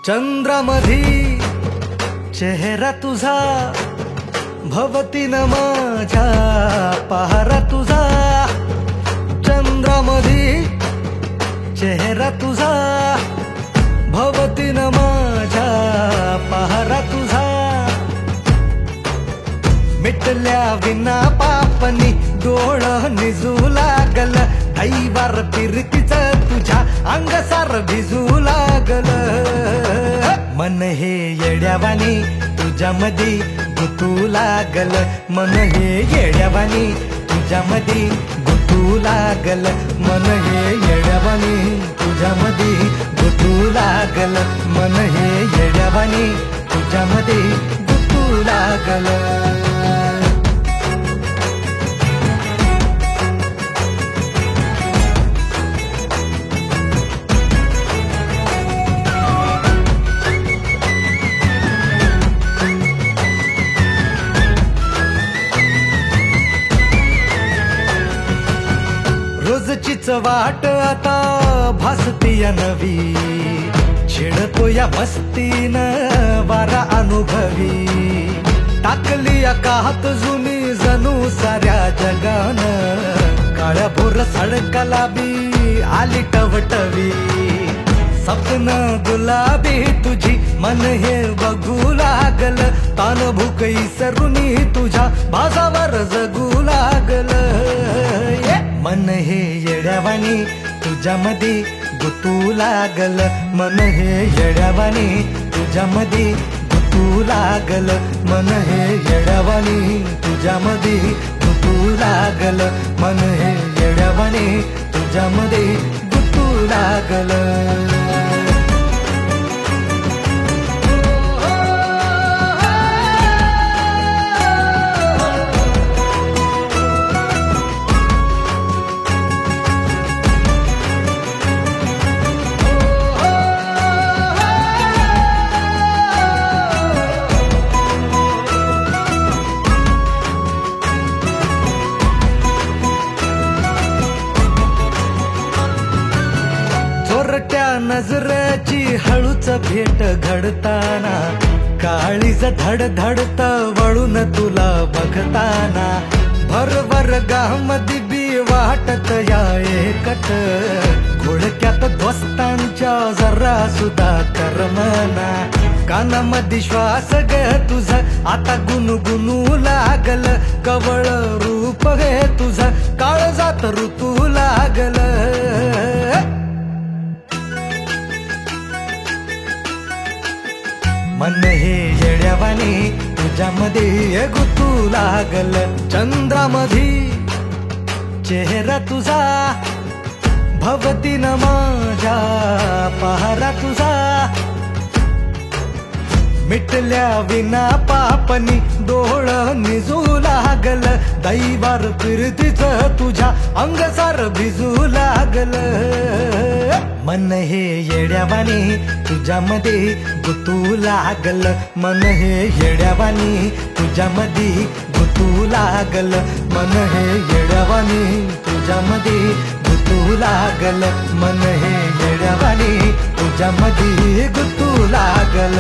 चंद्रामधी चेहरा तुझा भवतीन माझ्या पहारा तुझा चंद्रामधी चेहरा तुझा भवतीन माझ्या पहारा तुझा मिटल्या विना पापनी डोळ निजू लागल ऐवार फिरतीच तुझ्या अंगसार भिजू लागल मन हे येड्यावानी तुझ्यामध्ये गुतू लागल मन हे येड्यावानी तुझ्यामध्ये गुतू लागल मन हे येड्यावानी तुझ्यामध्ये गुतू लागल मन हे येड्यावानी तुझ्यामध्ये गुतू लागल रोजचीच वाट आता भासतीय नवी छिडतो या मस्तीन वारा अनुभवी टाकली काहात जुनी जणू साऱ्या जगान काळ्या भोर सडकला बी आली टवटवी सपन गुलाबी तुझी मन हे बघू लागल तान भूक इसरुनी तुझ्या भाजावर जगू लागल मन हे येड्यावानी तुझ्यामध्ये गुतू लागल मन हे येड्यावानी तुझ्यामध्ये गुतू लागल मन हे येड्यावानी तुझ्यामध्ये गुतू लागल मन हे येड्यावानी तुझ्यामध्ये गुतू लागल चोरट्या नजरेची हळूच भेट घडताना काळीज धडधडत वळून तुला बघताना भरभर गामध्ये बी वाटत या एकट घोडक्यात दोस्तांच्या जरा सुद्धा करमना कानामध्ये श्वास ग तुझ आता गुणगुणू लागल कवळ रूप गे तुझ काळजात ऋतू लागल मन हे येड्यावानी तुझ्यामध्ये गुतू लागल चंद्रामधी चेहरा तुझा भवतीन माझ्या पहारा तुझा मिटल्या विना पापनी डोळ निजू लागल दैवार फिरतीच तुझ्या अंगसार भिजू लागल मन हे येड्यावानी तुझ्यामध्ये गुतू लागल मन हे येड्यावानी तुझ्यामध्ये गुतू लागल मन हे येड्यावानी तुझ्यामध्ये गुतू लागल मन हे येड्यावानी तुझ्यामध्ये गुतू लागल